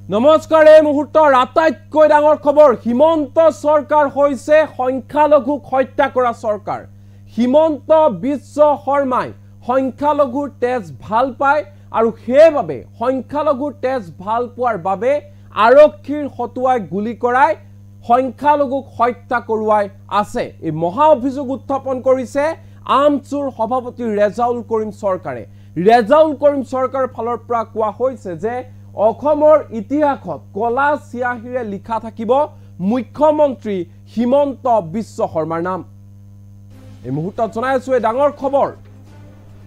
নমস্কাৰ এই মুহূৰ্তৰ আটাইতকৈ ডাঙৰ খবৰ হিমন্ত চৰকাৰ হৈছে সংখ্যালঘুক হত্যা কৰা চৰকাৰ হিমন্ত বিশ্ব শৰ্মাই সংখ্যালঘুৰ তেজ ভাল পায় আৰু সেইভাবে সংখ্যালঘুৰ তেজ ভাল পোৱাৰ বাবে আৰক্ষীৰ হতুৱাই গুলি কৰাই সংখ্যালঘুক হত্যা কৰোৱাই আছে এই মহা অভিযোগ উত্থাপন কৰিছে আমচুৰ সভাপতি ৰেজাউল কৰিম চৰকাৰে ৰেজাউল কৰিম চৰকাৰৰ ফালৰ পৰা কোৱা হৈছে যে অসমৰ ইতিহাসত কলা চিয়াহিৰে লিখা থাকিব মুখ্যমন্ত্ৰী হিমন্ত বিশ্ব শৰ্মাৰ নাম এই মুহূৰ্তত জনাইছো এই ডাঙৰ খবৰ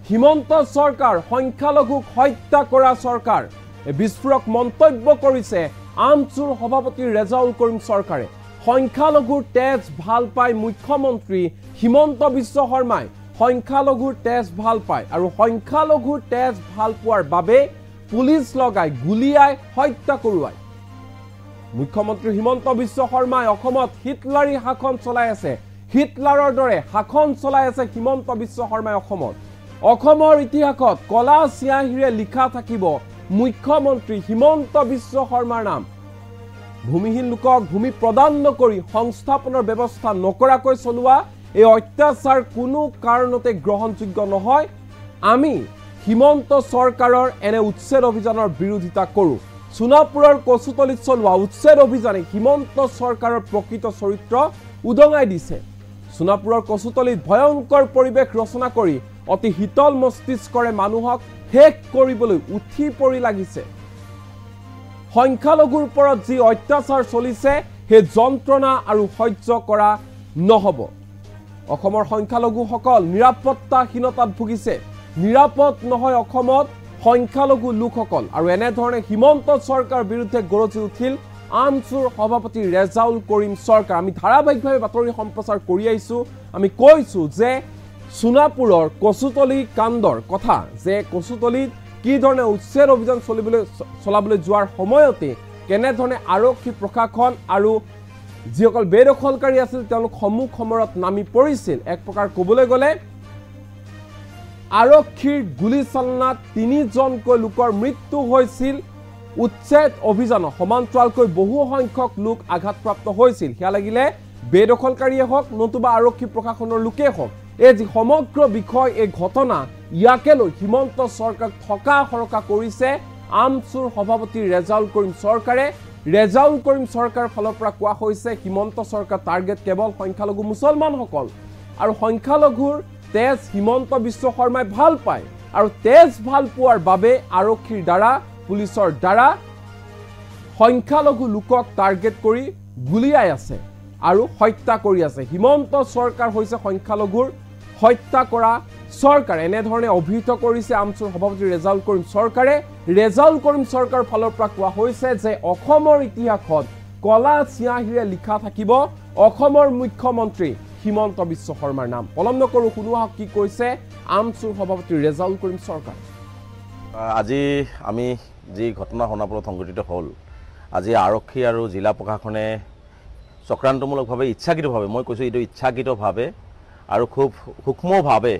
হিমন্ত চৰকাৰ সংখ্যালঘুক হত্যা কৰা চৰকাৰ এই বিস্ফোৰক মন্তব্য কৰিছে আমচুৰ সভাপতি ৰেজাউল কৰিম চৰকাৰে সংখ্যালঘুৰ তেজ ভাল পায় মুখ্যমন্ত্ৰী হিমন্ত বিশ্ব শৰ্মাই সংখ্যালঘুৰ তেজ ভাল পায় আৰু সংখ্যালঘুৰ তেজ ভাল পোৱাৰ বাবে পুলিচ লগাই গুলিয়াই হত্যা কৰোৱাই মুখ্যমন্ত্ৰী হিমন্ত বিশ্ব শৰ্মাই অসমত হিটলাৰী শাসন চলাই আছে হিটলাৰৰ দৰে শাসন চলাই আছে হিমন্ত বিশ্ব শৰ্মাই অসমৰ ইতিহাসত কলা চিয়াহিৰে লিখা থাকিব মুখ্যমন্ত্ৰী হিমন্ত বিশ্ব শৰ্মাৰ নাম ভূমিহীন লোকক ভূমি প্ৰদান নকৰি সংস্থাপনৰ ব্যৱস্থা নকৰাকৈ চলোৱা এই অত্যাচাৰ কোনো কাৰণতে গ্ৰহণযোগ্য নহয় আমি হিমন্ত চৰকাৰৰ এনে উচ্ছেদ অভিযানৰ বিৰোধিতা কৰো সোনাপুৰৰ কচুতলিত চলোৱা উচ্ছেদ অভিযানে হিমন্ত চৰকাৰৰ প্ৰকৃত চৰিত্ৰ উদঙাই দিছে সোনাপুৰৰ কচুতলিত ভয়ংকৰ পৰিৱেশ ৰচনা কৰি অতি হিতল মস্তিষ্কৰে মানুহক শেষ কৰিবলৈ উঠি পৰি লাগিছে সংখ্যালঘুৰ ওপৰত যি অত্যাচাৰ চলিছে সেই যন্ত্ৰণা আৰু সহ্য কৰা নহব অসমৰ সংখ্যালঘুসকল নিৰাপত্তাহীনতাত ভুগিছে নিৰাপদ নহয় অসমত সংখ্যালঘু লোকসকল আৰু এনে ধৰণে হিমন্ত চৰকাৰ বিৰুদ্ধে গৰজি উঠিল আমচুৰ সভাপতি ৰেজাউল কৰিম চৰকাৰ আমি ধাৰাবাহিকভাৱে বাতৰি সম্প্ৰচাৰ কৰি আহিছো আমি কৈছো যে সোনাপুৰৰ কচুতলি কাণ্ডৰ কথা যে কচুতলিত কি ধৰণে উচ্ছেদ অভিযান চলাবলৈ যোৱাৰ সময়তে কেনে ধৰণে আৰক্ষী প্ৰশাসন আৰু যিসকল বেদখলকাৰী আছিল তেওঁলোক সমুখ সমৰত নামি পৰিছিল এক প্ৰকাৰ ক'বলৈ গ'লে আৰক্ষীৰ গুলীচালনাত ৩জনকৈ লোকৰ মৃত্যু হৈছিল উচ্ছেদ অভিযান সমান্তৰালকৈ বহু সংখ্যক লোক আঘাতপ্ৰাপ্ত হৈছিল হিয়া লাগিলে বেদখলকাৰীয়ে হওক নতুবা আৰক্ষী প্ৰশাসনৰ লোকে হওক এই যি সমগ্ৰ বিষয় এই ঘটনা ইয়াকে লৈ হিমন্ত চৰকাৰ থকা হৰকা কৰিছে আমচুৰ সভাপতি ৰেজাউল কৰিম চৰকাৰে ৰেজাউল কৰিম চৰকাৰৰ ফালৰ পৰা কোৱা হৈছে হিমন্ত চৰকাৰ টাৰ্গেট কেৱল সংখ্যালঘু মুছলমানসকল আৰু সংখ্যালঘুৰ তেজ হিমন্ত বিশ্ব শৰ্মাই ভাল পায় আৰু তেজ ভাল পোৱাৰ বাবে আৰক্ষীৰ দ্বাৰা পুলিচৰ দ্বাৰা সংখ্যালঘু লোকক টাৰ্গেট কৰি গুলিয়াই আছে আৰু হত্যা কৰি আছে হিমন্ত চৰকাৰ হৈছে সংখ্যালঘুৰ হত্যা কৰা চৰকাৰ এনে ধৰণে অভিহিত কৰিছে আমচুৰ সভাপতি ৰেজাউল কৰিম চৰকাৰে ৰেজাউল কৰিম চৰকাৰৰ ফালৰ পৰা কোৱা হৈছে যে অসমৰ ইতিহাসত কলা চিয়াহিৰে লিখা থাকিব অসমৰ মুখ্যমন্ত্ৰী হিমন্ত বিশ্ব শৰ্মাৰ নাম পলম নকৰো শুনোৱা কি কৈছে আমচুৰ সভাপতি ৰেজাউল কৰিম চৰকাৰ আজি আমি যি ঘটনা সোনাপুৰত সংঘটিত হ'ল আজি আৰক্ষী আৰু জিলা প্ৰশাসনে চক্ৰান্তমূলকভাৱে ইচ্ছাকৃতভাৱে মই কৈছোঁ এইটো ইচ্ছাকৃতভাৱে আৰু খুব সূক্ষ্মভাৱে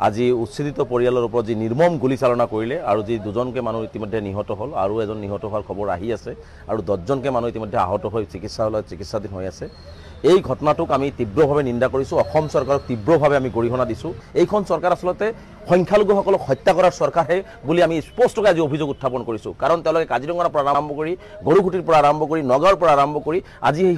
আজি উচ্ছেদিত পৰিয়ালৰ ওপৰত যি নিৰ্মম গুলীচালনা কৰিলে আৰু যি দুজনকৈ মানুহ ইতিমধ্যে নিহত হ'ল আৰু এজন নিহত হোৱাৰ খবৰ আহি আছে আৰু 10জনকৈ মানুহ ইতিমধ্যে আহত হৈ চিকিৎসালয়ত চিকিৎসাধীন হৈ আছে এই ঘটনাটোক আমি তীব্ৰভাৱে নিন্দা কৰিছোঁ অসম চৰকাৰক তীব্ৰভাৱে আমি গৰিহণা দিছোঁ এইখন চৰকাৰ আচলতে সংখ্যালঘুসকলক হত্যা কৰাৰ চৰকাৰহে বুলি আমি স্পষ্টকৈ আজি অভিযোগ উত্থাপন কৰিছোঁ কাৰণ তেওঁলোকে কাজিৰঙাৰ পৰা আৰম্ভ কৰি গৰুকুটিৰ পৰা আৰম্ভ কৰি নগাঁৱৰ পৰা আৰম্ভ কৰি আজি এই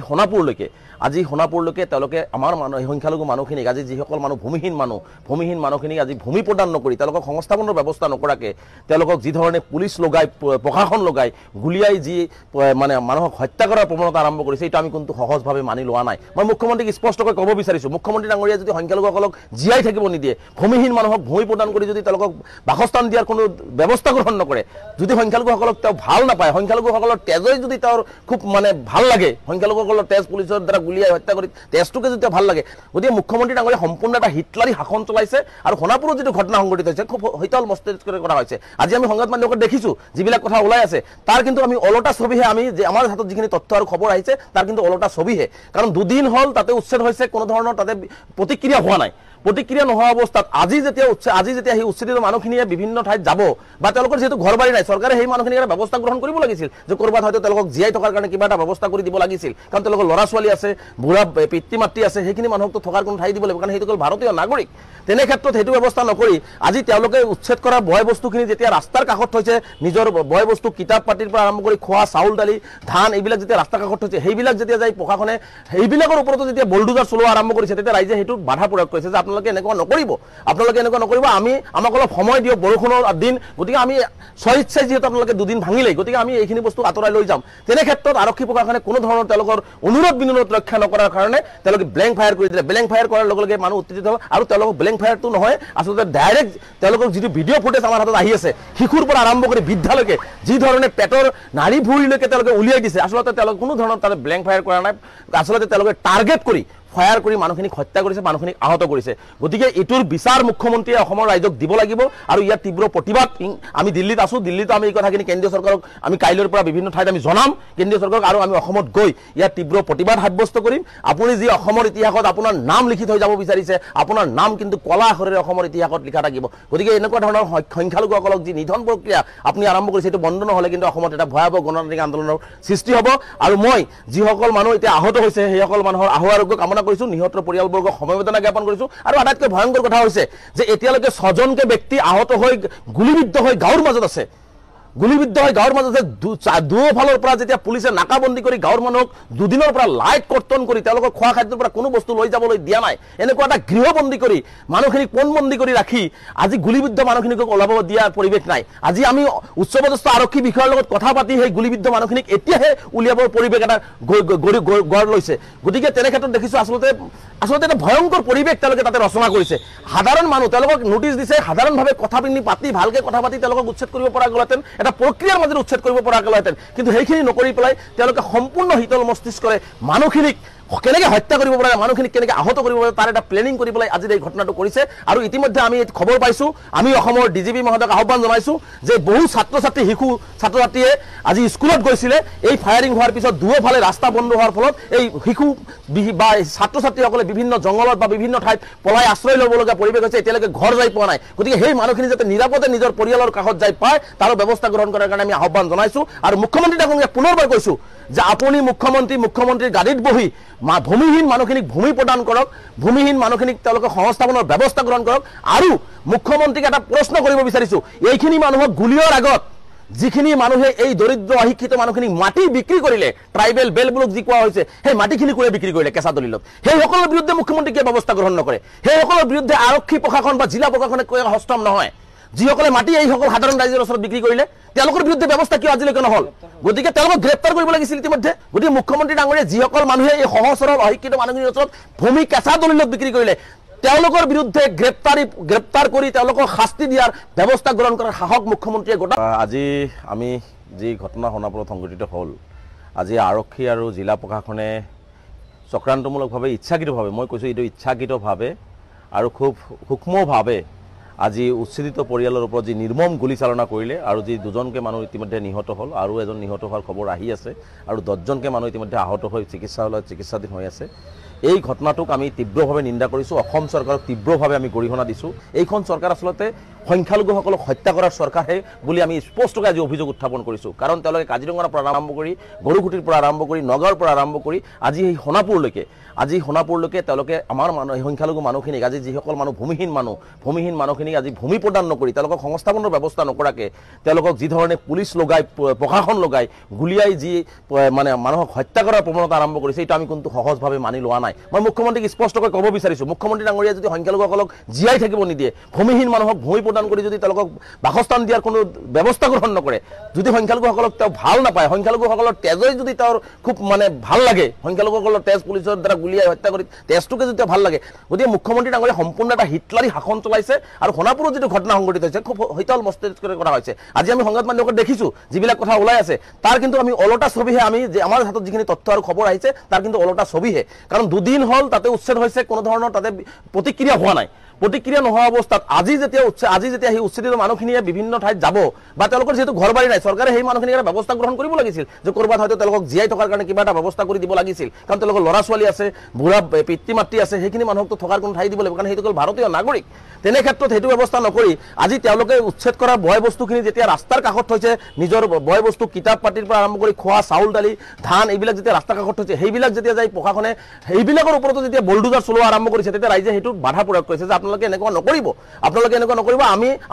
সোণাপুৰলৈকে তেওঁলোকে আমাৰ সংখ্যালঘু মানুহখিনিক আজি যিসকল মানুহ ভূমিহীন মানুহখিনিক আজি ভূমি প্ৰদান নকৰি তেওঁলোকক সংস্থাপনৰ ব্যৱস্থা নকৰাকৈ তেওঁলোকক যি ধৰণে পুলিচ লগাই প্ৰশাসন লগাই গুলিয়াই যি মানে মানুহক হত্যা কৰাৰ প্ৰৱণতা আৰম্ভ কৰিছে এইটো আমি কিন্তু সহজভাৱে মানি লোৱা নাই মই মুখ্যমন্ত্ৰীক স্পষ্টকৈ ক'ব বিচাৰিছোঁ মুখ্যমন্ত্ৰী ডাঙৰীয়া যদি সংখ্যালঘুসকলক জীয়াই থাকিব নিদিয়ে ভূমিহীন মানুহক ভূমি প্ৰদান কৰি যদি তেওঁলোকক বাসস্থান দিয়াৰ কোনো ব্যৱস্থা গ্ৰহণ নকৰে যদি সংখ্যালঘুসকলক তেওঁ ভাল নাপায় সংখ্যালঘুসকলৰ তেজই যদি তেওঁৰ খুব মানে ভাল লাগে সংখ্যালঘুসকলৰ তেজ পুলিচৰ দ্বাৰা গুলিয়াই হত্যা কৰি তেজটোকে যদি ভাল লাগে গতিকে মুখ্যমন্ত্ৰী ডাঙৰীয়া সম্পূৰ্ণ এটা হিটলাৰী শাসন চলাইছে আৰু সোণাপুৰত যিটো ঘটনা সংঘটিত হৈছে খুব শীতল মস্তিষ্কৰে কৰা হৈছে আজি আমি সংবাদ মাধ্যমত দেখিছোঁ যিবিলাক কথা ওলাই আছে তাৰ কিন্তু আমি ওলটা ছবিহে আমি যে আমাৰ হাতত যিখিনি তথ্য আৰু খবৰ আহিছে তাৰ কিন্তু ওলটা ছবিহে কাৰণ দুদিন হ'ল তাতে উচ্ছেদ হৈছে কোনো ধৰণৰ তাতে প্ৰতিক্ৰিয়া হোৱা নাই প্ৰতিক্ৰিয়া নোহোৱা অৱস্থাত আজি যেতিয়া সেই উচ্ছেদিত মানুহখিনিয়ে বিভিন্ন ঠাইত যাব বা তেওঁলোকৰ যেহেতু ঘৰ বাৰী নাই চৰকাৰে সেই মানুহখিনিক এটা ব্যৱস্থা গ্ৰহণ কৰিব লাগিছিল যে ক'ৰবাত হয়তো তেওঁলোকক জীয়াই থকাৰ কাৰণে কিবা এটা ব্যৱস্থা কৰি দিব লাগিছিল কাৰণ তেওঁলোকৰ ল'ৰা ছোৱালী আছে বুঢ়া পিতৃ মাতৃ আছে সেইখিনি মানুহকতো থকাৰ কোনো ঠাই দিব লাগিব কাৰণ সেইটো কেৱল ভাৰতীয় নাগৰিক তেনে ক্ষেত্ৰত সেইটো ব্যৱস্থা নকৰি আজি তেওঁলোকে উচ্ছেদ কৰা বয় বস্তুখিনি যেতিয়া ৰাস্তাৰ কাষত থৈছে নিজৰ বয় বস্তু কিতাপ পাতিৰ পৰা আৰম্ভ কৰি খোৱা চাউল দালি ধান এইবিলাক যেতিয়া ৰাস্তাৰ কাষত থৈছে সেইবিলাক যেতিয়া যাই প্ৰশাসনে সেইবিলাকৰ ওপৰতো যেতিয়া বলডুজাৰ চলোৱা আৰম্ভ কৰিছে তেতিয়া ৰাইজে সেইটো বাধা প্ৰয়োগ কৰিছে যে আপোনালোকে এনেকুৱা নকৰিব আমাক অলপ সময় দিয়ক বৰষুণৰ দিন গতিকে আমি স্বইচ্ছাই যিহেতু আপোনালোকে দুদিন ভাঙিলেই গতিকে আমি এইখিনি বস্তু আঁতৰাই লৈ যাম তেনে ক্ষেত্ৰত আৰক্ষী প্ৰশাসনে কোনো ধৰণৰ তেওঁলোকৰ অনুৰোধ বিনোধ ৰক্ষা নকৰাৰ কাৰণে তেওঁলোকে ব্লেংক ফায়াৰ কৰি দিলে ব্লেংক ফায়াৰ কৰাৰ লগে লগে মানুহ উত্তেজিত হ'ব আৰু তেওঁলোকক ব্লেংক ফায়াৰটো নহয় আচলতে ডাইৰেক্ট তেওঁলোকৰ যিটো ভিডিঅ' ফুটেজ আমাৰ হাতত আহি আছে শিশুৰ পৰা আৰম্ভ কৰি বৃদ্ধালৈকে যি ধৰণে পেটৰ নাড়ী ভুঁড়িলৈকে তেওঁলোকে উলিয়াই দিছে আচলতে তেওঁলোকে কোনো ধৰণৰ তাতে ব্লেংক ফায়াৰ কৰা নাই আচলতে তেওঁলোকে টাৰ্গেট কৰি ফায়াৰ কৰি মানুহখিনিক হত্যা কৰিছে মানুহখিনিক আহত কৰিছে গতিকে এইটোৰ বিচাৰ মুখ্যমন্ত্ৰীয়ে অসমৰ ৰাইজক দিব লাগিব আৰু ইয়াৰ তীব্ৰ প্ৰতিবাদ আমি দিল্লীত আছো দিল্লীতো আমি এই কথাখিনি কেন্দ্ৰীয় চৰকাৰক আমি কাইলৈৰ পৰা বিভিন্ন ঠাইত আমি জনাম কেন্দ্ৰীয় চৰকাৰক আৰু আমি অসমত গৈ ইয়াৰ তীব্ৰ প্ৰতিবাদ সাব্যস্ত কৰিম আপুনি যি অসমৰ ইতিহাসত আপোনাৰ নাম লিখি থৈ যাব বিচাৰিছে আপোনাৰ নাম কিন্তু কলা আখৰেৰে অসমৰ ইতিহাসত লিখা থাকিব গতিকে এনেকুৱা ধৰণৰ সংখ্যালঘুসকলক যি নিধন প্ৰক্ৰিয়া আপুনি আৰম্ভ কৰিছে সেইটো বন্ধ নহ'লে কিন্তু অসমত এটা ভয়াৱহ গণতান্ত্ৰিক আন্দোলনৰ সৃষ্টি হ'ব আৰু মই যিসকল মানুহ এতিয়া আহত হৈছে সেইসকল মানুহৰ আহু আৰোগ্য কামনা কৰিছো নিহতৰ পৰিয়ালবৰ্গক সমবেদনা জ্ঞাপন কৰিছো আৰু আটাইতকৈ ভয়ংকৰ কথা হৈছে যে এতিয়ালৈকে 6জনকে ব্যক্তি আহত হৈ গুলিবিদ্ধ হৈ গাঁৱৰ মাজত আছে দুফালৰ পৰা যেতিয়া পুলিচে নাকাবন্দী কৰি গাঁৱৰ মানুহক দুদিনৰ পৰা লাইট কৰ্তন কৰি তেওঁলোকৰ খোৱা খাদ্যৰ পৰা কোনো বস্তু লৈ যাবলৈ দিয়া নাই এনেকুৱা এটা গৃহবন্দী কৰি মানুহখিনিক পণবন্দী কৰি ৰাখি আজি গুলিবিদ্ধ মানুহখিনিক ওলাব দিয়াৰ পৰিৱেশ নাই আজি আমি উচ্চপদস্থ আৰক্ষী বিষয়াৰ লগত কথা পাতি সেই গুলিবিদ্ধ মানুহখিনিক এতিয়াহে উলিয়াবৰ পৰিৱেশ এটা গঢ় লৈছে গতিকে তেনে ক্ষেত্ৰত দেখিছো আচলতে এটা ভয়ংকৰ পৰিৱেশ তেওঁলোকে তাতে ৰচনা কৰিছে সাধাৰণ মানুহ তেওঁলোকক নোটিছ দিছে সাধাৰণভাৱে কথা পাতি ভালকৈ কথা পাতি তেওঁলোকক উচ্ছেদ কৰিব পৰা গ'লহেঁতেন এটা প্ৰক্ৰিয়াৰ মাজত উচ্ছেদ কৰিব পৰা গ'লহেঁতেন কিন্তু সেইখিনি নকৰি পেলাই তেওঁলোকে সম্পূৰ্ণ শীতল মস্তিষ্কৰে মানুহখিনিক কেনেকৈ হত্যা কৰিব পাৰে মানুহখিনিক কেনেকৈ আহত কৰিব পাৰে তাৰ এটা প্লেনিং কৰি পেলাই আজি এই ঘটনাটো কৰিছে আৰু ইতিমধ্যে আমি খবৰ পাইছোঁ আমি অসমৰ ডিজিপি মহোদয়ক আহ্বান জনাইছোঁ যে বহু ছাত্ৰ ছাত্ৰীয়ে আজি স্কুলত গৈছিলে এই ফায়াৰিং হোৱাৰ পিছত দুয়োফালে ৰাস্তা বন্ধ হোৱাৰ ফলত এই শিশু বা ছাত্ৰ ছাত্ৰীসকলে বিভিন্ন জংঘলত বা বিভিন্ন ঠাইত পলাই আশ্ৰয় ল'বলগীয়া পৰিৱেশ হৈছে এতিয়ালৈকে ঘৰ যাই পোৱা নাই গতিকে সেই মানুহখিনি যাতে নিৰাপদে নিজৰ পৰিয়ালৰ কাষত যাই পায় তাৰ ব্যৱস্থা গ্ৰহণ কৰাৰ কাৰণে আমি আহ্বান জনাইছোঁ আৰু মুখ্যমন্ত্ৰী ডাঙৰীয়াক পুনৰবাৰ কৈছোঁ যে আপুনি মুখ্যমন্ত্ৰীৰ গাড়ীত বহি ভূমিহীন মানুহখিনিক ভূমি প্ৰদান কৰক ভূমিহীন মানুহখিনিক তেওঁলোকে সংস্থাপনৰ ব্যৱস্থা গ্ৰহণ কৰক আৰু মুখ্যমন্ত্ৰীক এটা প্ৰশ্ন কৰিব বিচাৰিছোঁ এইখিনি মানুহক গুলিয়াৰ আগত যিখিনি মানুহে এই দৰিদ্ৰ অশিক্ষিত মানুহখিনিক মাটি বিক্ৰী কৰিলে ট্ৰাইবেল বেলবোৰক যি কোৱা হৈছে সেই মাটিখিনি কোনে বিক্ৰী কৰিলে কেঁচা দলিলত সেইসকলৰ বিৰুদ্ধে মুখ্যমন্ত্ৰীয়ে কিয় ব্যৱস্থা গ্ৰহণ নকৰে সেইসকলৰ বিৰুদ্ধে আৰক্ষী প্ৰশাসন বা জিলা প্ৰশাসনে কিয় হস্তম নহয় যিসকলে মাটি এইসকল সাধাৰণ ৰাইজৰ ওচৰত বিক্ৰী কৰিলে তেওঁলোকৰ বিৰুদ্ধে ব্যৱস্থা কিয় আজিলৈকে নহ'ল গতিকে তেওঁলোকক গ্ৰেপ্তাৰ কৰিব লাগিছিল ইতিমধ্যে গতিকে মুখ্যমন্ত্ৰী ডাঙৰীয়াই যিসকল মানুহে এই সহজ সৰল অশিক্ষিত মানুহখিনিৰ ওচৰত ভূমি কেঁচা দলিলত বিক্ৰী কৰিলে তেওঁলোকৰ বিৰুদ্ধে গ্ৰেপ্তাৰ কৰি তেওঁলোকক শাস্তি দিয়াৰ ব্যৱস্থা গ্ৰহণ কৰাৰ সাহস মুখ্যমন্ত্ৰীয়ে গোটা আজি আমি যি ঘটনা সোণাপুৰত সংঘটিত হ'ল আজি আৰক্ষী আৰু জিলা প্ৰশাসনে চক্ৰান্তমূলকভাৱে ইচ্ছাকৃতভাৱে মই কৈছোঁ এইটো ইচ্ছাকৃতভাৱে আৰু খুব সূক্ষ্মভাৱে আজি উচ্ছেদিত পৰিয়ালৰ ওপৰত যি নিৰ্মম গুলীচালনা কৰিলে আৰু যি 2জনকৈ মানুহ ইতিমধ্যে নিহত হ'ল আৰু এজন নিহত হোৱাৰ খবৰ আহি আছে আৰু 10জনকৈ মানুহ ইতিমধ্যে আহত হৈ চিকিৎসালয়ত চিকিৎসাধীন হৈ আছে এই ঘটনাটোক আমি তীব্ৰভাৱে নিন্দা কৰিছোঁ অসম চৰকাৰক তীব্ৰভাৱে আমি গৰিহণা দিছোঁ এইখন চৰকাৰ আচলতে সংখ্যালঘুসকলক হত্যা কৰাৰ চৰকাৰহে বুলি আমি স্পষ্টকৈ আজি অভিযোগ উত্থাপন কৰিছোঁ কাৰণ তেওঁলোকে কাজিৰঙাৰ পৰা আৰম্ভ কৰি গৰুকুটিৰ পৰা আৰম্ভ কৰি নগাঁৱৰ পৰা আৰম্ভ কৰি আজি এই সোণাপুৰলৈকে তেওঁলোকে আমাৰ সংখ্যালঘু মানুহখিনিক আজি যিসকল মানুহ ভূমিহীন মানুহখিনিক আজি ভূমি প্ৰদান নকৰি তেওঁলোকক সংস্থাপনৰ ব্যৱস্থা নকৰাকৈ তেওঁলোকক যি ধৰণে পুলিচ লগাই প্ৰশাসন লগাই গুলিয়াই যি মানে মানুহক হত্যা কৰাৰ প্ৰৱণতা আৰম্ভ কৰিছে এইটো আমি কিন্তু সহজভাৱে মানি লোৱা নাই মই মুখ্যমন্ত্ৰীক স্পষ্টকৈ ক'ব বিচাৰিছোঁ মুখ্যমন্ত্ৰী ডাঙৰীয়াই যদি সংখ্যালঘুসকলক জীয়াই থাকিব নিদিয়ে ভূমিহীন মানুহক ভূমি প্ৰদান কৰি যদি তেওঁলোকক বাসস্থান দিয়াৰ কোনো ব্যৱস্থা গ্ৰহণ নকৰে যদি সংখ্যালঘুসকলক তেওঁ ভাল নাপায় সংখ্যালঘুসকলৰ তেজই যদি তেওঁৰ খুব মানে ভাল লাগে সংখ্যালঘুসকলৰ তেজ পুলিচৰ দ্বাৰা গুলিয়াই হত্যা কৰি তেজটোকে যদি ভাল লাগে গতিকে মুখ্যমন্ত্ৰী ডাঙৰীয়াই সম্পূৰ্ণ এটা হিটলাৰী শাসন চলাইছে আৰু সোণাপুৰত যিটো ঘটনা সংঘটিত হৈছে খুব শীতল মস্তিষ্কৰে কৰা হৈছে আজি আমি সংবাদ মাধ্যমত দেখিছোঁ যিবিলাক কথা ওলাই আছে তাৰ কিন্তু আমি ওলটা ছবিহে আমি যে আমাৰ হাতত যিখিনি তথ্য আৰু খবৰ আহিছে তাৰ কিন্তু ওলটা ছবিহে কাৰণ 2 দিন হ'ল তাতে উচ্ছেদ হৈছে কোনো ধৰণৰ তাতে প্ৰতিক্ৰিয়া হোৱা নাই প্ৰতিক্ৰিয়া নোহোৱা অৱস্থাত আজি যেতিয়া সেই উচ্ছেদিত মানুহখিনিয়ে বিভিন্ন ঠাইত যাব বা তেওঁলোকৰ যেহেতু ঘৰ বাৰী নাই চৰকাৰে সেই মানুহখিনিৰ এটা ব্যৱস্থা গ্ৰহণ কৰিব লাগিছিল যে ক'ৰবাত হয়তো তেওঁলোকক জীয়াই থকাৰ কাৰণে কিবা এটা ব্যৱস্থা কৰি দিব লাগিছিল কাৰণ তেওঁলোকৰ ল'ৰা ছোৱালী আছে বুঢ়া পিতৃ মাতৃ আছে সেইখিনি মানুহকতো থকাৰ কোনো ঠাই দিব লাগিব কাৰণ সেইটো ভাৰতীয় নাগৰিক তেনে ক্ষেত্ৰত সেইটো ব্যৱস্থা নকৰি আজি তেওঁলোকে উচ্ছেদ কৰা বয় বস্তুখিনি যেতিয়া ৰাস্তাৰ কাষত থৈছে নিজৰ বয় বস্তু কিতাপ পাতিৰ পৰা আৰম্ভ কৰি খোৱা চাউল দালি ধান এইবিলাক যেতিয়া ৰাস্তাৰ কাষত থৈছে সেইবিলাক যেতিয়া যাই প্ৰশাসনে সেইবিলাকৰ ওপৰতো যেতিয়া বলডুজাৰ চলোৱা আৰম্ভ কৰিছে তেতিয়া ৰাইজে সেইটো বাধা প্ৰয়োগ কৰিছে যে আপোনালোকে এনেকুৱা নকৰিব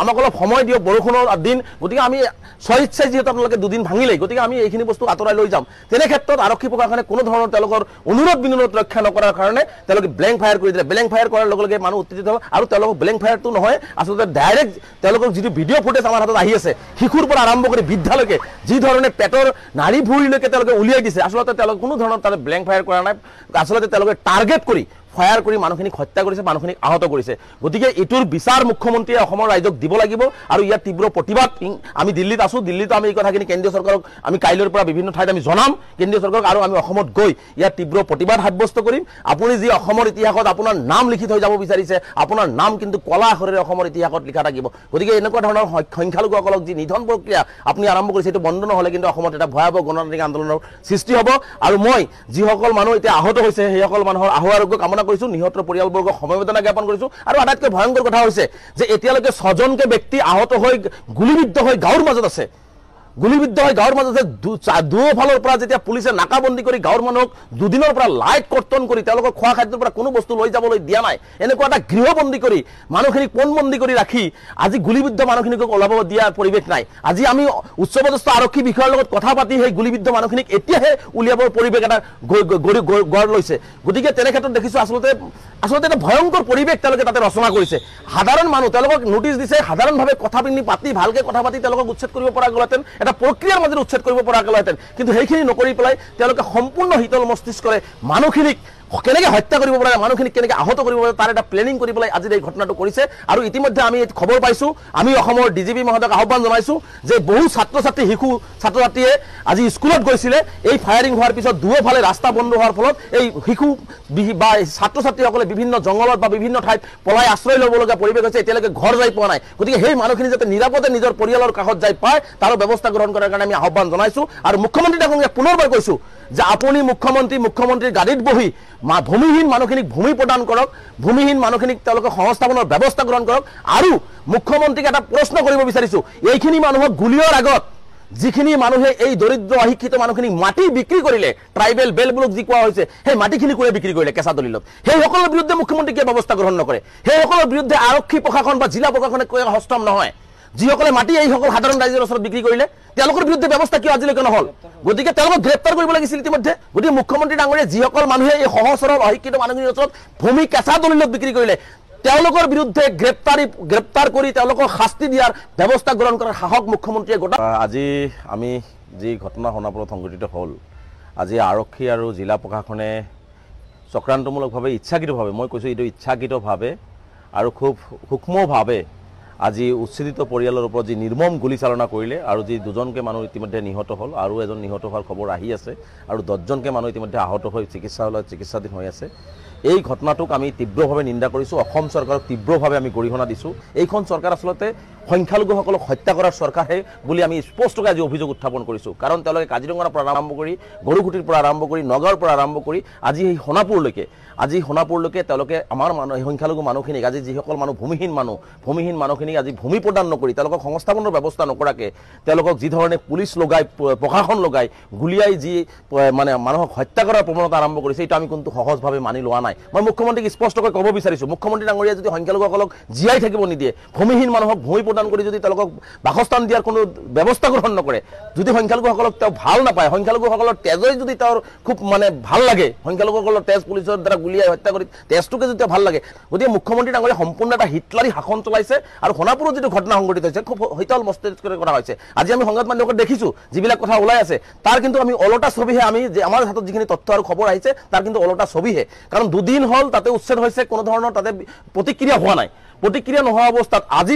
আমাক অলপ সময় দিয়ক বৰষুণৰ দিন গতিকে আমি স্বইচ্ছাই যিহেতু আপোনালোকে দুদিন ভাঙিলেই গতিকে আমি এইখিনি বস্তু আঁতৰাই লৈ যাম তেনে ক্ষেত্ৰত আৰক্ষী প্ৰশাসনে কোনো ধৰণৰ তেওঁলোকৰ অনুৰোধ বিনোধ ৰক্ষা নকৰাৰ কাৰণে তেওঁলোকে ব্লেংক ফায়াৰ কৰি দিলে ব্লেংক ফায়াৰ কৰাৰ লগে লগে মানুহ উত্তেজিত হ'ব আৰু তেওঁলোকক ব্লেংক ফায়াৰটো নহয় আচলতে ডাইৰেক্ট তেওঁলোকৰ যিটো ভিডিঅ' ফুটেজ আমাৰ হাতত আহি আছে শিশুৰ পৰা আৰম্ভ কৰি বৃদ্ধালৈকে যি ধৰণে পেটৰ নাড়ী ভুঁড়িলৈকে তেওঁলোকে উলিয়াই দিছে আচলতে তেওঁলোকে কোনো ধৰণৰ তাতে ব্লেংক ফায়াৰ কৰা নাই আচলতে তেওঁলোকে টাৰ্গেট কৰি ফায়াৰ কৰি মানুহখিনিক হত্যা কৰিছে মানুহখিনিক আহত কৰিছে গতিকে এইটোৰ বিচাৰ মুখ্যমন্ত্ৰীয়ে অসমৰ ৰাইজক দিব লাগিব আৰু ইয়াৰ তীব্ৰ প্ৰতিবাদ আমি দিল্লীত আছো দিল্লীতো আমি এই কথাখিনি কেন্দ্ৰীয় চৰকাৰক আমি কাইলৈৰ পৰা বিভিন্ন ঠাইত আমি জনাম কেন্দ্ৰীয় চৰকাৰক আৰু আমি অসমত গৈ ইয়াৰ তীব্ৰ প্ৰতিবাদ সাব্যস্ত কৰিম আপুনি যি অসমৰ ইতিহাসত আপোনাৰ নাম লিখি থৈ যাব বিচাৰিছে আপোনাৰ নাম কিন্তু কলা আখৰেৰে অসমৰ ইতিহাসত লিখা থাকিব গতিকে এনেকুৱা ধৰণৰ সংখ্যালঘুসকলক যি নিধন প্ৰক্ৰিয়া আপুনি আৰম্ভ কৰিছে এইটো বন্ধ নহ'লে কিন্তু অসমত এটা ভয়াৱহ গণতান্ত্ৰিক আন্দোলনৰ সৃষ্টি হ'ব আৰু মই যিসকল মানুহ এতিয়া আহত হৈছে সেইসকল মানুহৰ আহু আৰোগ্য কামনা কৰিছো নিহতৰ পৰিয়ালবৰ্গক সমবেদনা জ্ঞাপন কৰিছো আৰু আটাইতকৈ ভয়ংকৰ কথা হৈছে যে এতিয়ালৈকে 6জনকে ব্যক্তি আহত হৈ গুলিবিদ্ধ হৈ গাঁৱৰ মাজত আছে দুফালৰ পৰা যেতিয়া পুলিচে নাকাবন্দী কৰি গাঁৱৰ মানুহক দুদিনৰ পৰা লাইট কৰ্তন কৰি তেওঁলোকৰ খোৱা খাদ্যৰ পৰা কোনো বস্তু লৈ যাবলৈ দিয়া নাই এনেকুৱা এটা গৃহবন্দী কৰি মানুহখিনিক পণবন্দী কৰি ৰাখি আজি গুলিবিদ্ধ মানুহখিনিক ওলাব দিয়াৰ পৰিৱেশ নাই আজি আমি উচ্চপদস্থ আৰক্ষী বিষয়াৰ লগত কথা পাতি সেই গুলিবিদ্ধ মানুহখিনিক এতিয়াহে উলিয়াবৰ পৰিৱেশ এটা গঢ় লৈছে গতিকে তেনে ক্ষেত্ৰত দেখিছো আচলতে এটা ভয়ংকৰ পৰিৱেশ তেওঁলোকে তাতে ৰচনা কৰিছে সাধাৰণ মানুহ তেওঁলোকক নোটিছ দিছে সাধাৰণভাৱে কথা পাতি ভালকে কথা পাতি তেওঁলোকক উচ্ছেদ কৰিব পৰা গ'লহেঁতেন এটা প্ৰক্ৰিয়াৰ মাজেৰে উচ্ছেদ কৰিব পৰা গ'লহেঁতেন কিন্তু সেইখিনি নকৰি পেলাই তেওঁলোকে সম্পূৰ্ণ শীতল মস্তিষ্কৰে মানুহখিনিক কেনেকৈ হত্যা কৰিব পাৰে মানুহখিনিক কেনেকৈ আহত কৰিব পাৰে তাৰ এটা প্লেনিং কৰি পেলাই আজি এই ঘটনাটো কৰিছে আৰু ইতিমধ্যে আমি খবৰ পাইছোঁ আমি অসমৰ ডিজিপি মহোদয়ক আহ্বান জনাইছোঁ যে বহু ছাত্ৰ ছাত্ৰীয়ে আজি স্কুলত গৈছিলে এই ফায়াৰিং হোৱাৰ পিছত দুয়োফালে ৰাস্তা বন্ধ হোৱাৰ ফলত এই শিশু বা ছাত্ৰ ছাত্ৰীসকলে বিভিন্ন জংঘলত বা বিভিন্ন ঠাইত পলাই আশ্ৰয় ল'বলগীয়া পৰিৱেশ হৈছে এতিয়ালৈকে ঘৰ যাই পোৱা নাই গতিকে সেই মানুহখিনি যাতে নিৰাপদে নিজৰ পৰিয়ালৰ কাষত যাই পায় তাৰ ব্যৱস্থা গ্ৰহণ কৰাৰ কাৰণে আমি আহ্বান জনাইছোঁ আৰু মুখ্যমন্ত্ৰী ডাঙৰীয়াক পুনৰবাৰ কৈছোঁ যে আপুনি মুখ্যমন্ত্ৰীৰ গাড়ীত বহি ভূমিহীন মানুহখিনিক ভূমি প্ৰদান কৰক ভূমিহীন মানুহখিনিক তেওঁলোকে সংস্থাপনৰ ব্যৱস্থা গ্ৰহণ কৰক আৰু মুখ্যমন্ত্ৰীক এটা প্ৰশ্ন কৰিব বিচাৰিছোঁ এইখিনি মানুহক গুলিৰ আগত যিখিনি মানুহে এই দৰিদ্ৰ অশিক্ষিত মানুহখিনিক মাটি বিক্ৰী কৰিলে ট্ৰাইবেল বেলবুলক যি কোৱা হৈছে সেই মাটিখিনি কোনে বিক্ৰী কৰিলে কেঁচা দলিলত সেইসকলৰ বিৰুদ্ধে মুখ্যমন্ত্ৰীয়ে কিয় ব্যৱস্থা গ্ৰহণ নকৰে সেইসকলৰ বিৰুদ্ধে আৰক্ষী প্ৰশাসন বা জিলা প্ৰশাসনে হস্তম নহয় যিসকলে মাটি এইসকল সাধাৰণ ৰাইজৰ ওচৰত বিক্ৰী কৰিলে তেওঁলোকৰ বিৰুদ্ধে ব্যৱস্থা কিয় আজিলৈকে নহল গতিকে তেওঁলোকক গ্ৰেপ্তাৰ কৰিব লাগিছিল ইতিমধ্যে গতিকে মুখ্যমন্ত্ৰী ডাঙৰীয়াই যিসকল মানুহে এই সহজ সৰল অশিক্ষিত মানুহখিনিৰ ওচৰত ভূমি কেঁচা দলিলত বিক্ৰী কৰিলে তেওঁলোকৰ বিৰুদ্ধে গ্ৰেপ্তাৰ কৰি তেওঁলোকক শাস্তি দিয়াৰ ব্যৱস্থা গ্ৰহণ কৰাৰ সাহস মুখ্যমন্ত্ৰীয়ে গোটা আজি আমি যি ঘটনা সোণাপুৰত সংঘটিত হ'ল আজি আৰক্ষী আৰু জিলা প্ৰশাসনে চক্ৰান্তমূলকভাৱে ইচ্ছাকৃতভাৱে মই কৈছোঁ এইটো ইচ্ছাকৃতভাৱে আৰু খুব সূক্ষ্মভাৱে আজি উচ্ছেদিত পৰিয়ালৰ ওপৰত যি নিৰ্মম গুলীচালনা কৰিলে আৰু যি দুজনকে মানুহ ইতিমধ্যে নিহত হ'ল আৰু এজন নিহত হোৱাৰ খবৰ আহি আছে আৰু 10জনকে মানুহ ইতিমধ্যে আহত হৈ চিকিৎসালয়ত চিকিৎসাধীন হৈ আছে এই ঘটনাটোক আমি তীব্ৰভাৱে নিন্দা কৰিছোঁ অসম চৰকাৰক তীব্ৰভাৱে আমি গৰিহণা দিছোঁ এইখন চৰকাৰ আচলতে সংখ্যালঘুসকলক হত্যা কৰাৰ চৰকাৰহে বুলি আমি স্পষ্টকৈ আজি অভিযোগ উত্থাপন কৰিছোঁ কাৰণ তেওঁলোকে কাজিৰঙাৰ পৰা আৰম্ভ কৰি গৰুকুটিৰ পৰা আৰম্ভ কৰি নগাঁৱৰ পৰা আৰম্ভ কৰি আজি এই সোণাপুৰলৈকে তেওঁলোকে আমাৰ সংখ্যালঘু মানুহখিনিক আজি যিসকল মানুহ ভূমিহীন মানুহখিনিক আজি ভূমি প্ৰদান নকৰি তেওঁলোকক সংস্থাপনৰ ব্যৱস্থা নকৰাকৈ তেওঁলোকক যি ধৰণে পুলিচ লগাই প্ৰশাসন লগাই গুলিয়াই যি মানে মানুহক হত্যা কৰাৰ প্ৰৱণতা আৰম্ভ কৰিছে এইটো আমি কিন্তু সহজভাৱে মানি লোৱা নাই মই মুখ্যমন্ত্ৰীক স্পষ্টকৈ ক'ব বিচাৰিছোঁ মুখ্যমন্ত্ৰী ডাঙৰীয়াই যদি সংখ্যালঘুসকলক জীয়াই থাকিব নিদিয়ে ভূমিহীন মানুহক ভূমি প্ৰদান কৰি যদি তেওঁলোকক বাসস্থান দিয়াৰ কোনো ব্যৱস্থা গ্ৰহণ নকৰে যদি সংখ্যালঘুসকলক তেওঁ ভাল নাপায় সংখ্যালঘুসকলৰ তেজই যদি তেওঁৰ খুব মানে ভাল লাগে সংখ্যালঘুসকলৰ তেজ পুলিচৰ দ্বাৰা গুলিয়াই হত্যা কৰি তেজটোকে যদি ভাল লাগে গতিকে মুখ্যমন্ত্ৰী ডাঙৰীয়াই সম্পূৰ্ণ এটা হিটলাৰী শাসন চলাইছে আৰু সোণাপুৰত যিটো ঘটনা সংঘটিত হৈছে খুব শীতল মস্তিষ্কৰে কৰা হৈছে আজি আমি সংবাদ মাধ্যমত দেখিছোঁ যিবিলাক কথা ওলাই আছে তাৰ কিন্তু আমি ওলোটা ছবিহে আমি যে আমাৰ হাতত যিখিনি তথ্য আৰু খবৰ আহিছে তাৰ কিন্তু ওলোটা ছবিহে কাৰণ দুদিন হ'ল তাতে উচ্ছেদ হৈছে কোনো ধৰণৰ তাতে প্ৰতিক্ৰিয়া হোৱা নাই প্ৰতিক্ৰিয়া নোহোৱা অৱস্থাত আজি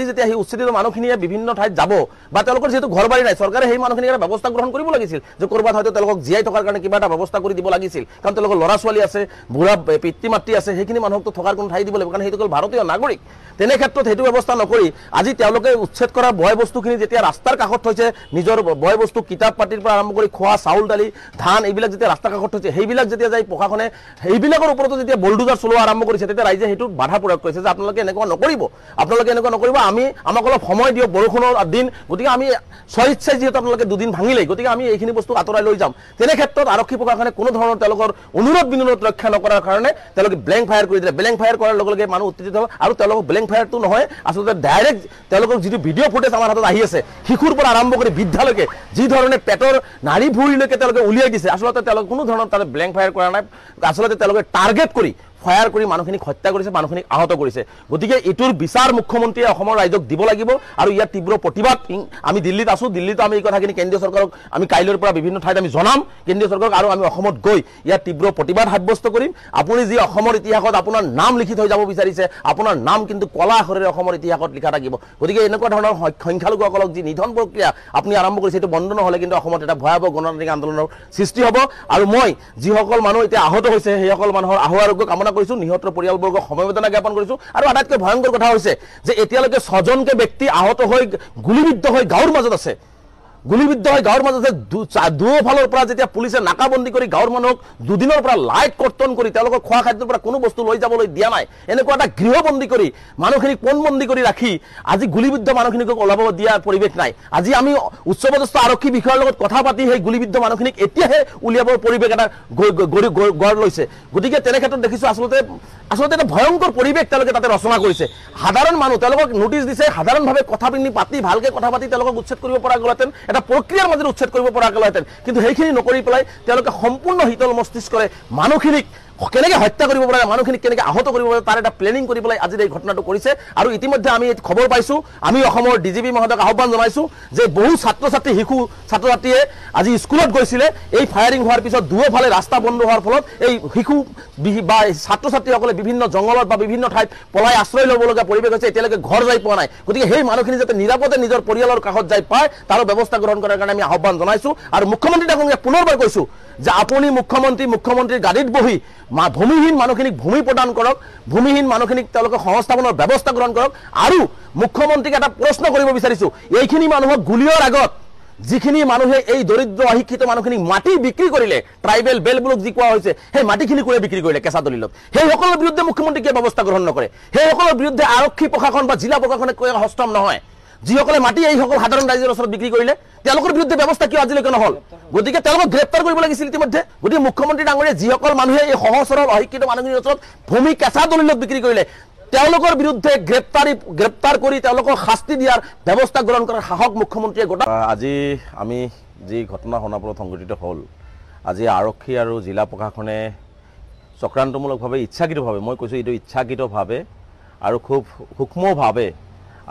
যেতিয়া সেই উচ্ছেদিত মানুহখিনিয়ে বিভিন্ন ঠাইত যাব বা তেওঁলোকৰ যেহেতু ঘৰ বাৰী নাই চৰকাৰে সেই মানুহখিনিক এটা ব্যৱস্থা গ্ৰহণ কৰিব লাগিছিল যে ক'ৰবাত হয়তো তেওঁলোকক জীয়াই থকাৰ কাৰণে কিবা এটা ব্যৱস্থা কৰি দিব লাগিছিল কাৰণ তেওঁলোকৰ ল'ৰা ছোৱালী আছে বুঢ়া পিতৃ মাতৃ আছে সেইখিনি মানুহকতো থকাৰ কোনো ঠাই দিব লাগিব কাৰণ সেইটো কেৱল ভাৰতীয় নাগৰিক তেনে ক্ষেত্ৰত সেইটো ব্যৱস্থা নকৰি আজি তেওঁলোকে উচ্ছেদ কৰা বয় বস্তুখিনি যেতিয়া ৰাস্তাৰ কাষত থৈছে নিজৰ বয় বস্তু কিতাপ পাতিৰ পৰা আৰম্ভ কৰি খোৱা চাউল দালি ধান এইবিলাক যেতিয়া ৰাস্তাৰ কাষত থৈছে সেইবিলাক যেতিয়া যাই প্ৰশাসনে সেইবিলাকৰ ওপৰতো যেতিয়া বুলডোজাৰ চলোৱা আৰম্ভ কৰিছে তেতিয়া ৰাইজে সেইটো বাধা প্ৰয়োগ কৰিছে যে আপোনালোকে এনেকুৱা নকৰিব আমাক অলপ সময় দিয়ক বৰষুণৰ দিন গতিকে আমি স্বইচ্ছাই যিহেতু আপোনালোকে দুদিন ভাঙিলেই গতিকে আমি এইখিনি বস্তু আঁতৰাই লৈ যাম তেনে ক্ষেত্ৰত আৰক্ষী প্ৰশাসনে কোনো ধৰণৰ তেওঁলোকৰ অনুৰোধ বিনোধ ৰক্ষা নকৰাৰ কাৰণে তেওঁলোকে ব্লেংক ফায়াৰ কৰি দিলে ব্লেংক ফায়াৰ কৰাৰ লগে লগে মানুহ উত্তেজিত হ'ব আৰু তেওঁলোকক ব্লেংক ফায়াৰটো নহয় আচলতে ডাইৰেক্ট তেওঁলোকৰ যিটো ভিডিঅ' ফুটেজ আমাৰ হাতত আহি আছে শিশুৰ পৰা আৰম্ভ কৰি বৃদ্ধালৈকে যি ধৰণে পেটৰ নাড়ী ভুঁড়িলৈকে তেওঁলোকে উলিয়াই দিছে আচলতে তেওঁলোকে কোনো ধৰণৰ তাতে ব্লেংক ফায়াৰ কৰা নাই আচলতে তেওঁলোকে টাৰ্গেট কৰি ফায়াৰ কৰি মানুহখিনিক হত্যা কৰিছে মানুহখিনিক আহত কৰিছে গতিকে এইটোৰ বিচাৰ মুখ্যমন্ত্ৰীয়ে অসমৰ ৰাইজক দিব লাগিব আৰু ইয়াৰ তীব্ৰ প্ৰতিবাদ আমি দিল্লীত আছো দিল্লীতো আমি এই কথাখিনি কেন্দ্ৰীয় চৰকাৰক আমি কাইলৈৰ পৰা বিভিন্ন ঠাইত আমি জনাম কেন্দ্ৰীয় চৰকাৰক আৰু আমি অসমত গৈ ইয়াৰ তীব্ৰ প্ৰতিবাদ সাব্যস্ত কৰিম আপুনি যি অসমৰ ইতিহাসত আপোনাৰ নাম লিখি থৈ যাব বিচাৰিছে আপোনাৰ নাম কিন্তু কলা আখৰেৰে অসমৰ ইতিহাসত লিখা থাকিব গতিকে এনেকুৱা ধৰণৰ সংখ্যালঘুসকলক যি নিধন প্ৰক্ৰিয়া আপুনি আৰম্ভ কৰিছে এইটো বন্ধ নহ'লে কিন্তু অসমত এটা ভয়াৱহ গণতান্ত্ৰিক আন্দোলনৰ সৃষ্টি হ'ব আৰু মই যিসকল মানুহ এতিয়া আহত হৈছে সেইসকল মানুহৰ আহু আৰোগ্য কামনা কৰিছো নিহতৰ পৰিয়ালবৰ্গক সমবেদনা জ্ঞাপন কৰিছো আৰু আটাইতকৈ ভয়ংকৰ কথা হৈছে যে এতিয়ালৈকে 6জনকে ব্যক্তি আহত হৈ গুলিবিদ্ধ হৈ গাঁৱৰ মাজত আছে দুফালৰ পৰা যেতিয়া পুলিচে নাকাবন্দী কৰি গাঁৱৰ মানুহক দুদিনৰ পৰা লাইট কৰ্তন কৰি তেওঁলোকৰ খোৱা খাদ্যৰ পৰা কোনো বস্তু লৈ যাবলৈ দিয়া নাই এনেকুৱা এটা গৃহবন্দী কৰি মানুহখিনিক পণবন্দী কৰি ৰাখি আজি গুলিবিদ্ধ মানুহখিনিক ওলাব দিয়াৰ পৰিৱেশ নাই আজি আমি উচ্চপদস্থ আৰক্ষী বিষয়াৰ লগত কথা পাতি সেই গুলিবিদ্ধ মানুহখিনিক এতিয়াহে উলিয়াবৰ পৰিৱেশ এটা গঢ় লৈছে গতিকে তেনে ক্ষেত্ৰত দেখিছো আচলতে এটা ভয়ংকৰ পৰিৱেশ তেওঁলোকে তাতে ৰচনা কৰিছে সাধাৰণ মানুহ তেওঁলোকক নোটিছ দিছে সাধাৰণভাৱে কথা পাতি ভালকে কথা পাতি তেওঁলোকক উচ্ছেদ কৰিব পৰা গ'লহেঁতেন এটা প্ৰক্ৰিয়াৰ মাজেৰে উচ্ছেদ কৰিব পৰা গ'লহেঁতেন কিন্তু সেইখিনি নকৰি পেলাই তেওঁলোকে সম্পূৰ্ণ শীতল মস্তিষ্কৰে মানুহখিনিক কেনেকৈ হত্যা কৰিব পাৰে মানুহখিনিক কেনেকৈ আহত কৰিব পাৰে তাৰ এটা প্লেনিং কৰি পেলাই আজি এই ঘটনাটো কৰিছে আৰু ইতিমধ্যে আমি খবৰ পাইছোঁ আমি অসমৰ ডিজিপি মহোদয়ক আহ্বান জনাইছোঁ যে বহু ছাত্ৰ ছাত্ৰীয়ে আজি স্কুলত গৈছিলে এই ফায়াৰিং হোৱাৰ পিছত দুয়োফালে ৰাস্তা বন্ধ হোৱাৰ ফলত এই শিশু বা ছাত্ৰ ছাত্ৰীসকলে বিভিন্ন জংঘলত বা বিভিন্ন ঠাইত পলাই আশ্ৰয় ল'বলগীয়া পৰিৱেশ হৈছে এতিয়ালৈকে ঘৰ যাই পোৱা নাই গতিকে সেই মানুহখিনি যাতে নিৰাপদে নিজৰ পৰিয়ালৰ কাষত যাই পায় তাৰ ব্যৱস্থা গ্ৰহণ কৰাৰ কাৰণে আমি আহ্বান জনাইছোঁ আৰু মুখ্যমন্ত্ৰী ডাঙৰীয়াক পুনৰবাৰ কৈছোঁ যে আপুনি মুখ্যমন্ত্ৰীৰ গাড়ীত বহি ভূমিহীন মানুহখিনিক ভূমি প্ৰদান কৰক ভূমিহীন মানুহখিনিক তেওঁলোকে সংস্থাপনৰ ব্যৱস্থা গ্ৰহণ কৰক আৰু মুখ্যমন্ত্ৰীক এটা প্ৰশ্ন কৰিব বিচাৰিছোঁ এইখিনি মানুহক গুলিওৱাৰ আগত যিখিনি মানুহে এই দৰিদ্ৰ অশিক্ষিত মানুহখিনিক মাটি বিক্ৰী কৰিলে ট্ৰাইবেল বেলবোৰক যি কোৱা হৈছে সেই মাটিখিনি কোনে বিক্ৰী কৰিলে কেঁচা দলিলত সেইসকলৰ বিৰুদ্ধে মুখ্যমন্ত্ৰীয়ে কিয় ব্যৱস্থা গ্ৰহণ নকৰে সেইসকলৰ বিৰুদ্ধে আৰক্ষী প্ৰশাসন বা জিলা প্ৰশাসনে কিয় হস্তম নহয় যিসকলে মাটি এইসকল সাধাৰণ ৰাইজৰ ওচৰত বিক্ৰী কৰিলে তেওঁলোকৰ বিৰুদ্ধে ব্যৱস্থা কিয় আজিলৈকে নহ'ল গতিকে তেওঁলোকক গ্ৰেপ্তাৰ কৰিব লাগিছিল ইতিমধ্যে গতিকে মুখ্যমন্ত্ৰী ডাঙৰীয়ে যিসকল মানুহে এই সহজ সৰল অশিক্ষিত মানুহখিনিৰ ওচৰত ভূমি কেঁচা দলিলত বিক্ৰী কৰিলে তেওঁলোকৰ বিৰুদ্ধে গ্ৰেপ্তাৰ কৰি তেওঁলোকক শাস্তি দিয়াৰ ব্যৱস্থা গ্ৰহণ কৰাৰ সাহস মুখ্যমন্ত্ৰীয়ে গোটা আজি আমি যি ঘটনা সোণাপুৰত সংঘটিত হ'ল আজি আৰক্ষী আৰু জিলা প্ৰশাসনে চক্ৰান্তমূলকভাৱে ইচ্ছাকৃতভাৱে মই কৈছোঁ এইটো ইচ্ছাকৃতভাৱে আৰু খুব সূক্ষ্মভাৱে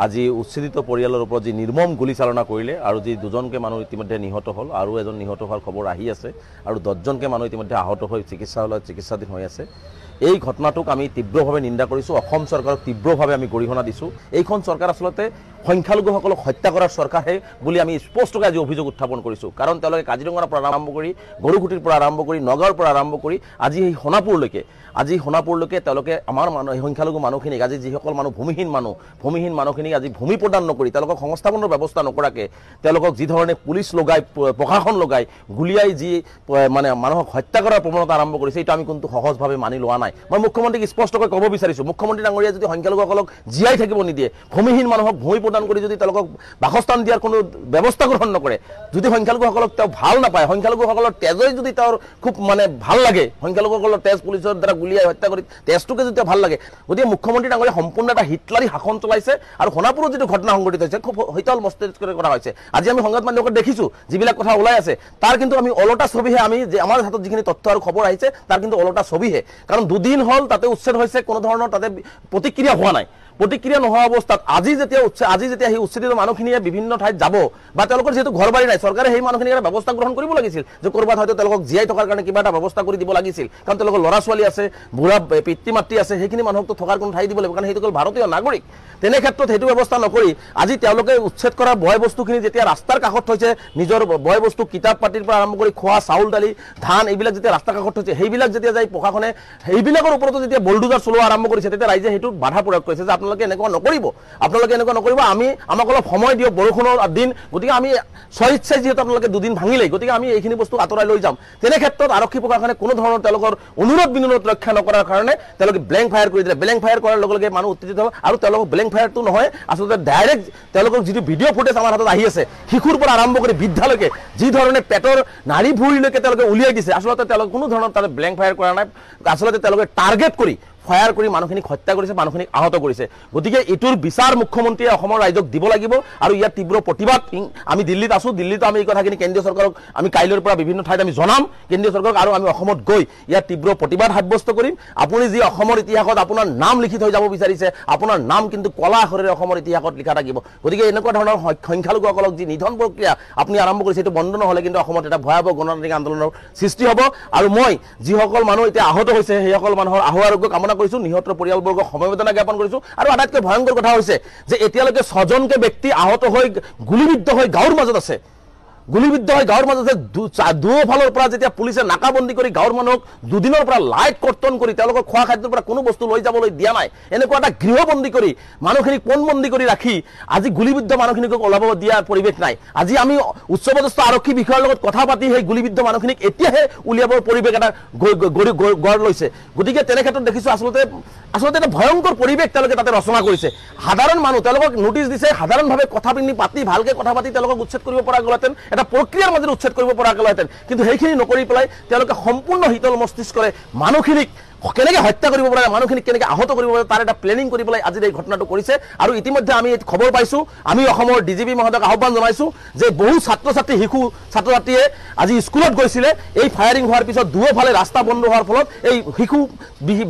আজি উচ্ছেদিত পৰিয়ালৰ ওপৰত যি নিৰ্মম গুলীচালনা কৰিলে আৰু যি দুজনকে মানুহ ইতিমধ্যে নিহত হ'ল আৰু এজন নিহত হোৱাৰ খবৰ আহি আছে আৰু 10জনকে মানুহ ইতিমধ্যে আহত হৈ চিকিৎসালয়ত চিকিৎসাধীন হৈ আছে এই ঘটনাটোক আমি তীব্ৰভাৱে নিন্দা কৰিছোঁ অসম চৰকাৰক তীব্ৰভাৱে আমি গৰিহণা দিছোঁ এইখন চৰকাৰ আচলতে সংখ্যালঘুসকলক হত্যা কৰাৰ চৰকাৰহে বুলি আমি স্পষ্টকৈ আজি অভিযোগ উত্থাপন কৰিছোঁ কাৰণ তেওঁলোকে কাজিৰঙাৰ পৰা আৰম্ভ কৰি গৰুগুটিৰ পৰা আৰম্ভ কৰি নগাঁৱৰ পৰা আৰম্ভ কৰি আজি এই সোণাপুৰলৈকে তেওঁলোকে আমাৰ সংখ্যালঘু মানুহখিনিক আজি যিসকল মানুহ ভূমিহীন মানুহখিনিক আজি ভূমি প্ৰদান নকৰি তেওঁলোকক সংস্থাপনৰ ব্যৱস্থা নকৰাকৈ তেওঁলোকক যি ধৰণে পুলিচ লগাই প্ৰশাসন লগাই গুলিয়াই যি মানে মানুহক হত্যা কৰাৰ প্ৰৱণতা আৰম্ভ কৰিছে এইটো আমি কিন্তু সহজভাৱে মানি লোৱা নাই মই মুখ্যমন্ত্ৰীক স্পষ্টকৈ ক'ব বিচাৰিছোঁ মুখ্যমন্ত্ৰী ডাঙৰীয়াই যদি সংখ্যালঘুসকলক জীয়াই থাকিব নিদিয়ে ভূমিহীন মানুহক ভূমি প্ৰদান কৰি যদি তেওঁলোকক বাসস্থান দিয়াৰ কোনো ব্যৱস্থা গ্ৰহণ নকৰে যদি সংখ্যালঘুসকলক তেওঁ ভাল নাপায় সংখ্যালঘুসকলৰ তেজই যদি তেওঁৰ খুব মানে ভাল লাগে সংখ্যালঘুসকলৰ তেজ পুলিচৰ দ্বাৰা গুলিয়াই হত্যা কৰি তেজটোকে যদি ভাল লাগে গতিকে মুখ্যমন্ত্ৰী ডাঙৰীয়াই সম্পূৰ্ণ এটা হিটলাৰী শাসন চলাইছে আৰু সোণাপুৰত যিটো ঘটনা সংঘটিত হৈছে খুব শীতল মস্তিষ্কৰে কৰা হৈছে আজি আমি সংবাদ মাধ্যমত দেখিছোঁ যিবিলাক কথা ওলাই আছে তাৰ কিন্তু আমি ওলোটা ছবিহে আমি যে আমাৰ হাতত যিখিনি তথ্য আৰু খবৰ আহিছে তাৰ কিন্তু ওলোটা ছবিহে কাৰণ দুদিন হ'ল তাতে উচ্ছেদ হৈছে কোনো ধৰণৰ তাতে প্ৰতিক্ৰিয়া হোৱা নাই প্ৰতিক্ৰিয়া নোহোৱা অৱস্থাত আজি যেতিয়া সেই উচ্ছেদিত মানুহখিনিয়ে বিভিন্ন ঠাইত যাব বা তেওঁলোকৰ যেহেতু ঘৰ বাৰী নাই চৰকাৰে সেই মানুহখিনিৰ এটা ব্যৱস্থা গ্ৰহণ কৰিব লাগিছিল যে ক'ৰবাত হয়তো তেওঁলোকক জীয়াই থকাৰ কাৰণে কিবা এটা ব্যৱস্থা কৰি দিব লাগিছিল কাৰণ তেওঁলোকৰ ল'ৰা ছোৱালী আছে বুঢ়া পিতৃ মাতৃ আছে সেইখিনি মানুহকতো থকাৰ কোনো ঠাই দিব লাগিব কাৰণ সেইটো কেৱল ভাৰতীয় নাগৰিক তেনে ক্ষেত্ৰত সেইটো ব্যৱস্থা নকৰি আজি তেওঁলোকে উচ্ছেদ কৰা বয় বস্তুখিনি যেতিয়া ৰাস্তাৰ কাষত থৈছে নিজৰ বয় বস্তু কিতাপ পাতিৰ পৰা আৰম্ভ কৰি খোৱা চাউল দালি ধান এইবিলাক যেতিয়া ৰাস্তাৰ কাষত থৈছে সেইবিলাক যেতিয়া যাই প্ৰশাসনে সেইবিলাকৰ ওপৰতো যেতিয়া বুলডোজাৰ চলোৱা আৰম্ভ কৰিছে তেতিয়া ৰাইজে সেইটো বাধা প্ৰয়োগ কৰিছে যে আপোনালোকে এনেকুৱা নকৰিব আমাক অলপ সময় দিয়ক বৰষুণৰ দিন গতিকে আমি স্বইচ্ছাই যিহেতু আপোনালোকে দুদিন ভাঙিলেই গতিকে আমি এইখিনি বস্তু আঁতৰাই লৈ যাম তেনে ক্ষেত্ৰত আৰক্ষী প্ৰশাসনে কোনো ধৰণৰ তেওঁলোকৰ অনুৰোধ বিনোধ ৰক্ষা নকৰাৰ কাৰণে তেওঁলোকে ব্লেংক ফায়াৰ কৰি দিলে ব্লেংক ফায়াৰ কৰাৰ লগে লগে মানুহ উত্তেজিত হ'ব আৰু তেওঁলোকক ব্লেংক ফায়াৰটো নহয় আচলতে ডাইৰেক্ট তেওঁলোকৰ যিটো ভিডিঅ' ফুটেজ আমাৰ হাতত আহি আছে শিশুৰ পৰা আৰম্ভ কৰি বৃদ্ধালৈকে যি ধৰণে পেটৰ নাড়ী ভুঁড়িলৈকে তেওঁলোকে উলিয়াই দিছে আচলতে তেওঁলোকে কোনো ধৰণৰ তাতে ব্লেংক ফায়াৰ কৰা নাই আচলতে তেওঁলোকে টাৰ্গেট কৰি ফায়াৰ কৰি মানুহখিনিক হত্যা কৰিছে মানুহখিনিক আহত কৰিছে গতিকে ইটোৰ বিচাৰ মুখ্যমন্ত্ৰীয়ে অসমৰ ৰাইজক দিব লাগিব আৰু ইয়াৰ তীব্ৰ প্ৰতিবাদ আমি দিল্লীত আছো দিল্লীতো আমি এই কথাখিনি কেন্দ্ৰীয় চৰকাৰক আমি কাইলৈৰ পৰা বিভিন্ন ঠাইত আমি জনাম কেন্দ্ৰীয় চৰকাৰক আৰু আমি অসমত গৈ ইয়াৰ তীব্ৰ প্ৰতিবাদ সাব্যস্ত কৰিম আপুনি যি অসমৰ ইতিহাসত আপোনাৰ নাম লিখি থৈ যাব বিচাৰিছে আপোনাৰ নাম কিন্তু কলা আখৰেৰে অসমৰ ইতিহাসত লিখা থাকিব গতিকে এনেকুৱা ধৰণৰ সংখ্যালঘুসকলক যি নিধন প্ৰক্ৰিয়া আপুনি আৰম্ভ কৰিছে এইটো বন্ধ নহ'লে কিন্তু অসমত এটা ভয়াৱহ গণতান্ত্ৰিক আন্দোলনৰ সৃষ্টি হ'ব আৰু মই যিসকল মানুহ এতিয়া আহত হৈছে সেইসকল মানুহৰ আহু আৰোগ্য কামনা কৰিছো নিহতৰ পৰিয়ালবৰ্গক সমবেদনা জ্ঞাপন কৰিছো আৰু আটাইতকৈ ভয়ংকৰ কথা হৈছে যে এতিয়ালৈকে 6জনকে ব্যক্তি আহত হৈ গুলিবিদ্ধ হৈ গাঁৱৰ মাজত আছে দুফালৰ পৰা যেতিয়া পুলিচে নাকাবন্দী কৰি গাঁৱৰ মানুহক দুদিনৰ পৰা লাইট কৰ্তন কৰি তেওঁলোকৰ খোৱা খাদ্যৰ পৰা কোনো বস্তু লৈ যাবলৈ দিয়া নাই এনেকুৱা এটা গৃহবন্দী কৰি মানুহখিনিক পণবন্দী কৰি ৰাখি আজি গুলিবিদ্ধ মানুহখিনিক ওলাব দিয়াৰ পৰিৱেশ নাই আজি আমি উচ্চপদস্থ আৰক্ষী বিষয়াৰ লগত কথা পাতি সেই গুলিবিদ্ধ মানুহখিনিক এতিয়াহে উলিয়াবৰ পৰিৱেশ এটা গঢ় লৈছে গতিকে তেনে ক্ষেত্ৰত দেখিছোঁ আচলতে এটা ভয়ংকৰ পৰিৱেশ তেওঁলোকে তাতে ৰচনা কৰিছে সাধাৰণ মানুহ তেওঁলোকক নোটিছ দিছে সাধাৰণভাৱে কথা পাতি ভালকৈ কথা পাতি তেওঁলোকক উচ্ছেদ কৰিব পৰা গ'লহেঁতেন এটা প্ৰক্ৰিয়াৰ মাজেৰে উচ্ছেদ কৰিব পৰা গ'লহেঁতেন কিন্তু সেইখিনি নকৰি পেলাই তেওঁলোকে সম্পূৰ্ণ শীতল মস্তিষ্কৰে মানুহখিনিক কেনেকৈ হত্যা কৰিব পাৰে মানুহখিনিক কেনেকৈ আহত কৰিব পাৰে তাৰ এটা প্লেনিং কৰি পেলাই আজি এই ঘটনাটো কৰিছে আৰু ইতিমধ্যে আমি খবৰ পাইছোঁ আমি অসমৰ ডিজিপি মহোদয়ক আহ্বান জনাইছোঁ যে বহু ছাত্ৰ ছাত্ৰীয়ে আজি স্কুলত গৈছিলে এই ফায়াৰিং হোৱাৰ পিছত দুয়োফালে ৰাস্তা বন্ধ হোৱাৰ ফলত এই শিশু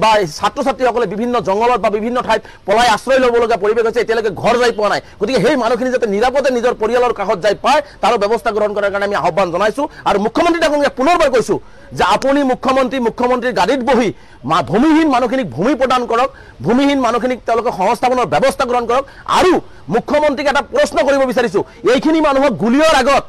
বা ছাত্ৰ ছাত্ৰীসকলে বিভিন্ন জংঘলত বা বিভিন্ন ঠাইত পলাই আশ্ৰয় ল'বলগীয়া পৰিৱেশ হৈছে এতিয়ালৈকে ঘৰ যাই পোৱা নাই গতিকে সেই মানুহখিনি যাতে নিৰাপদে নিজৰ পৰিয়ালৰ কাষত যাই পায় তাৰো ব্যৱস্থা গ্ৰহণ কৰাৰ কাৰণে আমি আহ্বান জনাইছোঁ আৰু মুখ্যমন্ত্ৰী ডাঙৰীয়াক পুনৰবাৰ কৈছোঁ যে আপুনি মুখ্যমন্ত্ৰীৰ গাড়ীত বহি ভূমিহীন মানুহখিনিক ভূমি প্ৰদান কৰক ভূমিহীন মানুহখিনিক তেওঁলোকে সংস্থাপনৰ ব্যৱস্থা গ্ৰহণ কৰক আৰু মুখ্যমন্ত্ৰীক এটা প্ৰশ্ন কৰিব বিচাৰিছোঁ এইখিনি মানুহক গুলিৰ আগত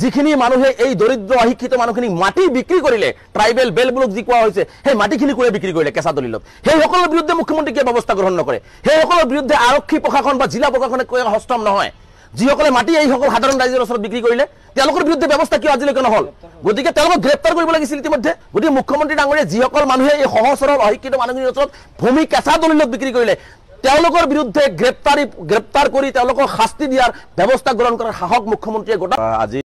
যিখিনি মানুহে এই দৰিদ্ৰ অশিক্ষিত মানুহখিনিক মাটি বিক্ৰী কৰিলে ট্ৰাইবেল বেল বুলক যি কোৱা হৈছে সেই মাটিখিনি কোনে বিক্ৰী কৰিলে কেঁচা দলিলত সেইসকলৰ বিৰুদ্ধে মুখ্যমন্ত্ৰীয়ে কিয় ব্যৱস্থা গ্ৰহণ নকৰে সেইসকলৰ বিৰুদ্ধে আৰক্ষী প্ৰশাসন বা জিলা প্ৰশাসনে হস্তম নহয় যিসকলে মাটি এইসকল সাধাৰণ ৰাইজৰ ওচৰত বিক্ৰী কৰিলে তেওঁলোকৰ বিৰুদ্ধে ব্যৱস্থা কিয় আজিলৈকে নহ'ল গতিকে তেওঁলোকক গ্ৰেপ্তাৰ কৰিব লাগিছিল ইতিমধ্যে গতিকে মুখ্যমন্ত্ৰী ডাঙৰীয়া যিসকল মানুহে এই সহজ সৰল অশিক্ষিত মানুহখিনিৰ ওচৰত ভূমি কেঁচা দলিলত বিক্ৰী কৰিলে তেওঁলোকৰ বিৰুদ্ধে গ্ৰেপ্তাৰ কৰি তেওঁলোকক শাস্তি দিয়াৰ ব্যৱস্থা গ্ৰহণ কৰাৰ সাহস মুখ্যমন্ত্ৰীয়ে গোটা আজি